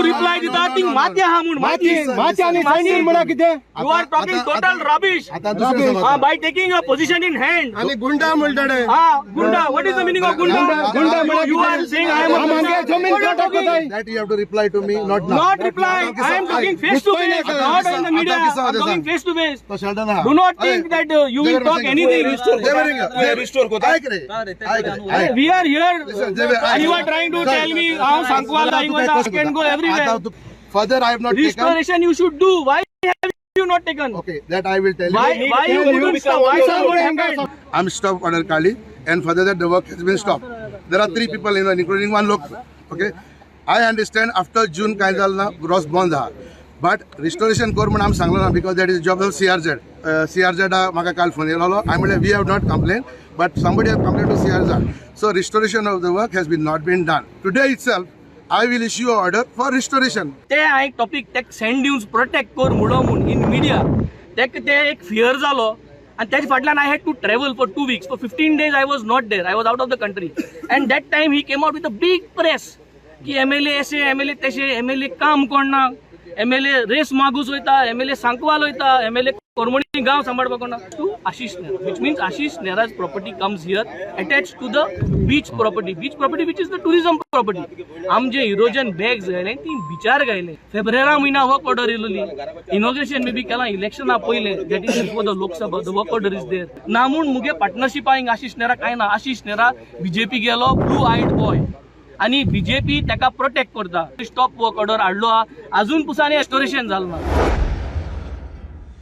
तू रिप्लाय दिता ती माती हा म्हणून माती आणि सैन्य म्हणा किती you are talking total rubbish by taking a position in hand आणि गुंडा म्हणताडे गुंडा what is the meaning of goonda goonda you are saying I am मागे जमीन काटत होताय That you have to reply to me, not now. not reply I am talking face to face not in the media I am talking face to face तो Sheldon हा. do not think that you will talk anything Restore को ऐक रे. we are here Listen, you are trying to tell me how Sankwal can go everywhere Further, I have not taken. restoration you should do why have you not taken Okay, that I will tell you. why you couldn't stop why something happened I'm stopped order Kali, and further that the work has been stopped. There are 3 people in including 1 local. Okay, I understand after June काय झालं ना gross bond हा, but restoration core म्हणून आम सांगलो ना because that is job of CRZ. CRZ म्हाका काल फोन येयलो. I mean we have not complained, but somebody have complained to CRZ. So restoration of the work has been not been done. Today itself, I will issue an order for restoration. ते हा एक topic ते send dunes protect कर म्हणून इन media ते एक fear जालो आणि त्याच्या फाटल्यान I had to travel for 2 weeks. For 15 days I was not there. I was out of the country. And that time he came out with a big press की MLA ऐसे MLA तसे MLA काम करना MLA race Magos होता MLA Sankwal होता MLA कोरमणी गांव सांभाळपा करना to Ashish Nehra which means Ashish Nehra's property comes here attached to the beach property which is the tourism property. आम जे इरोजन बॅग्स गायले ती बिचार गायले फेब्रुवारी महिना वर्क ऑर्डर येयलोली इनॉग्रेशन मे बी केला इलेक्शना पयले that is before the Lok Sabha the work order is there ना म्हूण मुगे पार्टनरशिप हांग आशिष नेहरा काय ना आशिष नेहरा बीजेपी गेलो ब्लू आयड बॉय आणि बीजेपी ताका प्रोटेक्ट करता स्टॉप वर्क ऑर्डर हाडलो अजून पुसाने रेस्टोरेशन जालो ना